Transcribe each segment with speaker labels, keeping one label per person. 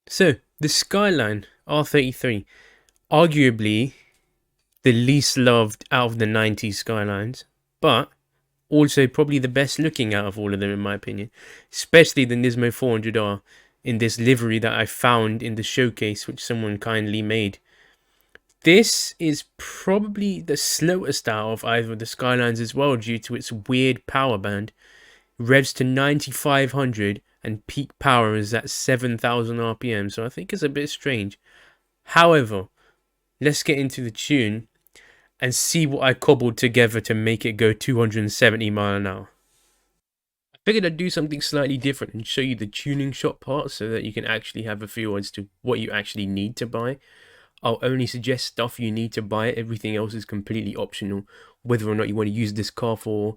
Speaker 1: So, the Skyline R33, arguably the least loved out of the 90s Skylines, but also probably the best looking out of all of them in my opinion, especially the Nismo 400R in this livery that I found in the showcase which someone kindly made. This is probably the slowest out of either of the Skylines as well due to its weird power band. Revs to 9500 and peak power is at 7000 RPM, so I think it's a bit strange. However, let's get into the tune and see what I cobbled together to make it go 270 mile an hour. I figured I'd do something slightly different and show you the tuning shop part so that you can actually have a feel as to what you actually need to buy. I'll only suggest stuff you need to buy. Everything else is completely optional, whether or not you want to use this car for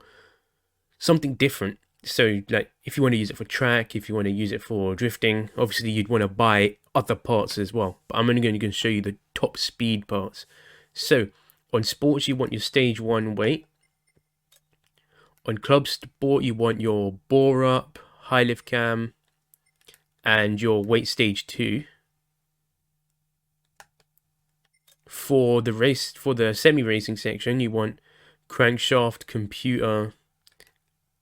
Speaker 1: something different. So, like, if you want to use it for track, if you want to use it for drifting, obviously you'd want to buy other parts as well. But I'm only going to show you the top speed parts. So, on sports, you want your stage 1 weight. On club sport, you want your bore up, high lift cam, and your weight stage 2. For the semi-racing section, you want crankshaft, computer.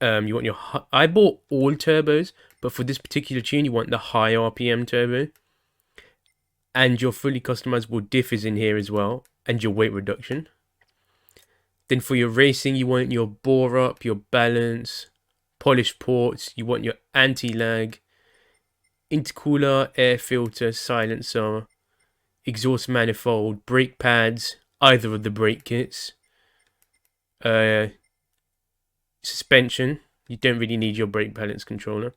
Speaker 1: You want your. I bought all turbos, but for this particular tune, you want the high RPM turbo. And your fully customizable diff is in here as well, and your weight reduction. Then for your racing, you want your bore up, your balance, polished ports. You want your anti-lag, intercooler, air filter, silencer, exhaust manifold, brake pads, either of the brake kits. Suspension, you don't really need your brake balance controller.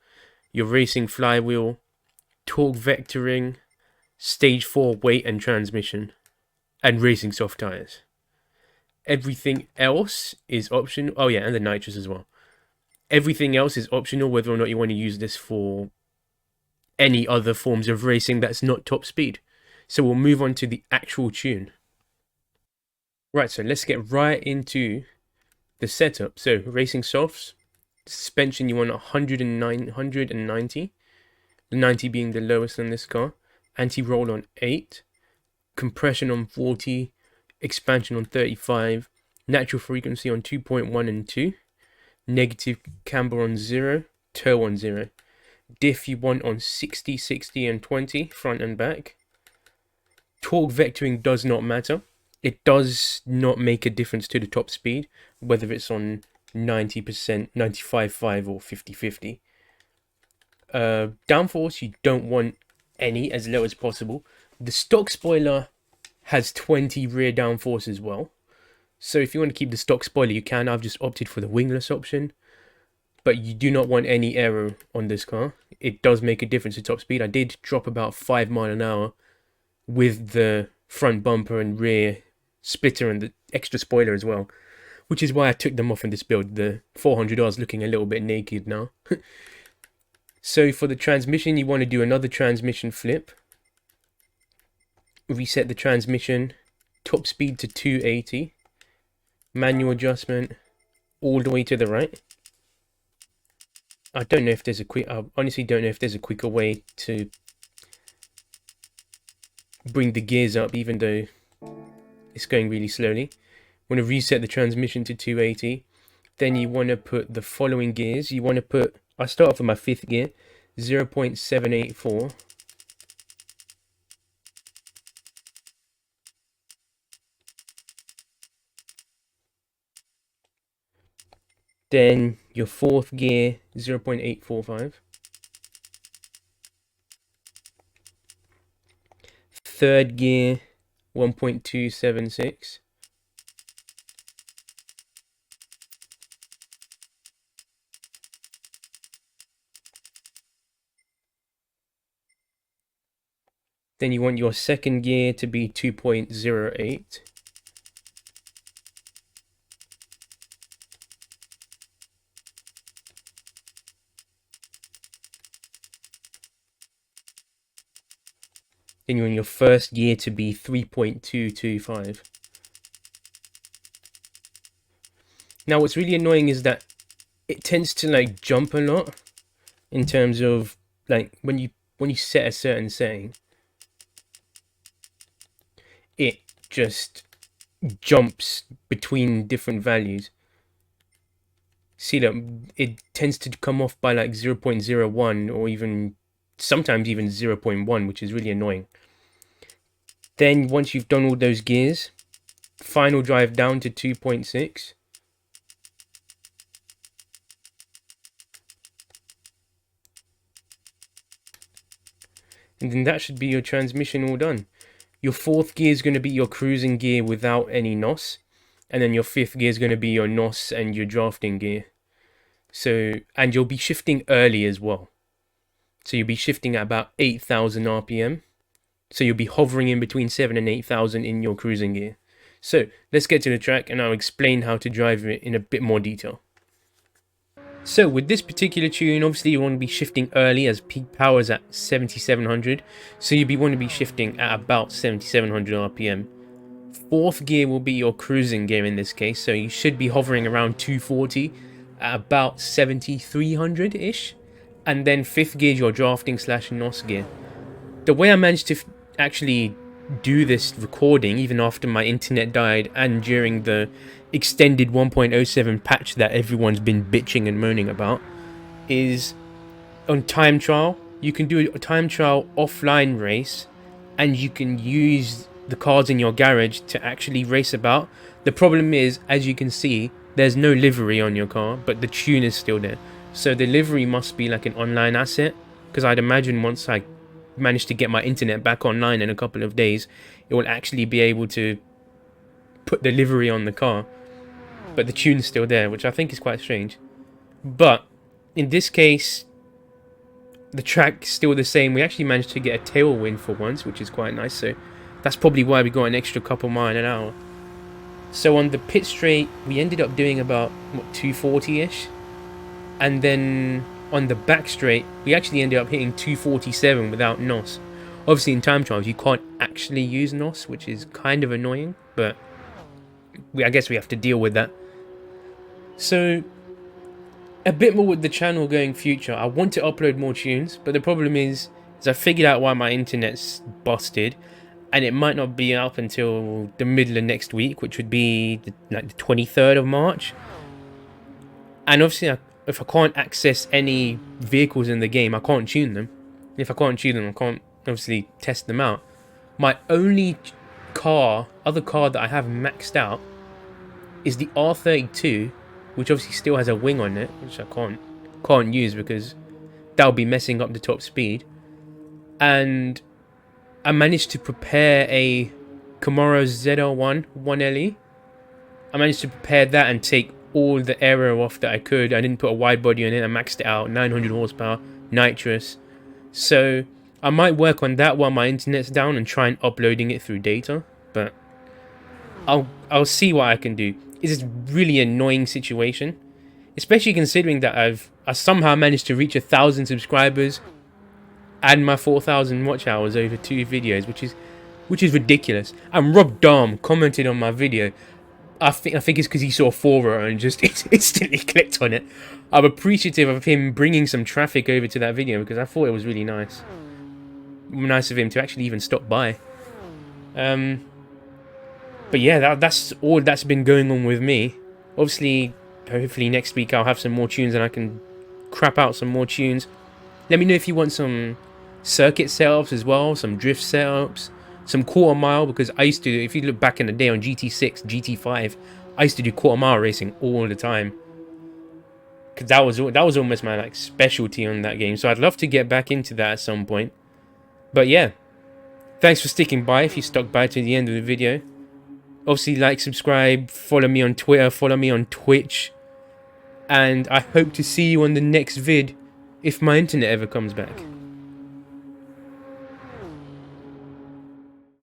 Speaker 1: Your racing flywheel, torque vectoring, stage 4 weight and transmission, and racing soft tires. Everything else is optional. Oh yeah, and the nitrous as well. Everything else is optional whether or not you want to use this for any other forms of racing that's not top speed. So we'll move on to the actual tune. Right, so let's get right into the setup. So racing softs, suspension you want 190, the 90 being the lowest on this car, anti-roll on 8, compression on 40, expansion on 35, natural frequency on 2.1 and 2, negative camber on 0, toe on 0. Diff you want on 60, 60 and 20, front and back. Torque vectoring does not matter. It does not make a difference to the top speed, whether it's on 90%, 95.5 or 50-50. Downforce, you don't want any, as low as possible. The stock spoiler has 20 rear downforce as well. So if you want to keep the stock spoiler, you can. I've just opted for the wingless option. But you do not want any aero on this car. It does make a difference to top speed. I did drop about 5 miles an hour with the front bumper and rear splitter and the extra spoiler as well, which is why I took them off in this build. The 400R is looking a little bit naked now. So for the transmission, you want to do another transmission flip. Reset the transmission, top speed to 280, manual adjustment all the way to the right. I don't know if there's a I honestly don't know if there's a quicker way to bring the gears up, even though it's going really slowly. Want to reset the transmission to 280. Then you want to put the following gears. You want to put, I start off with my 5th gear, 0.784. Then your 4th gear, 0.845. 3rd gear, 1.276. Then you want your 2nd gear to be 2.08. Then you want your 1st gear to be 3.225. Now what's really annoying is that it tends to like jump a lot in terms of like when you when you set a certain setting, it just jumps between different values. See that it tends to come off by like 0.01 or even sometimes even 0.1, which is really annoying. Then once you've done all those gears, final drive down to 2.6. And then that should be your transmission all done. Your fourth gear is going to be your cruising gear without any NOS. And then your fifth gear is going to be your NOS and your drafting gear. So, and you'll be shifting early as well. So you'll be shifting at about 8,000 RPM. So you'll be hovering in between 7 and 8,000 in your cruising gear. So let's get to the track and I'll explain how to drive it in a bit more detail. So with this particular tune, obviously you want to be shifting early as peak power is at 7,700. So you'll want to be shifting at about 7,700 RPM. Fourth gear will be your cruising gear in this case. So you should be hovering around 240 at about 7,300-ish. And then fifth gear is your drafting / NOS gear. The way I managed to actually do this recording, even after my internet died and during the extended 1.07 patch that everyone's been bitching and moaning about, is on time trial. You can do a time trial offline race and you can use the cars in your garage to actually race about. The problem is, as you can see, there's no livery on your car, but the tune is still there. So the livery must be like an online asset, because I'd imagine once I manage to get my internet back online in a couple of days, it will actually be able to put the livery on the car, but the tune's still there, which I think is quite strange. But in this case, the track's still the same. We actually managed to get a tailwind for once, which is quite nice, so that's probably why we got an extra couple mile an hour. So on the pit straight, we ended up doing about, what, 240-ish? And then on the back straight, we actually ended up hitting 247 without NOS. Obviously in time trials, you can't actually use NOS, which is kind of annoying, but I guess we have to deal with that. So, a bit more with the channel going future. I want to upload more tunes, but the problem is I figured out why my internet's busted, and it might not be up until the middle of next week, which would be like the 23rd of March. And obviously, if I can't access any vehicles in the game, I can't tune them. If I can't tune them, I can't obviously test them out. My only other car that I have maxed out is the R32, which obviously still has a wing on it, which I can't use because that'll be messing up the top speed. And I managed to prepare a Camaro ZL1 1LE. I managed to prepare that and take all the aero off that I could. I didn't put a wide body on it. I maxed it out, 900 horsepower, nitrous. So I might work on that while my internet's down and try and uploading it through data. But I'll see what I can do. It's a really annoying situation, especially considering that I somehow managed to reach 1,000 subscribers and my 4,000 watch hours over 2 videos, which is ridiculous. And Rob Dahm commented on my video. I think it's because he saw 4 and just instantly clicked on it. I'm appreciative of him bringing some traffic over to that video because I thought it was really nice. Nice of him to actually even stop by. But yeah, that's all that's been going on with me. Obviously, hopefully next week I'll have some more tunes and I can crap out some more tunes. Let me know if you want some circuit setups as well, some drift setups, some quarter mile, because I used to, if you look back in the day on GT6, GT5, I used to do quarter mile racing all the time. Because that was almost my like specialty on that game. So I'd love to get back into that at some point. But yeah, thanks for sticking by if you stuck by to the end of the video. Obviously, like, subscribe, follow me on Twitter, follow me on Twitch. And I hope to see you on the next vid if my internet ever comes back.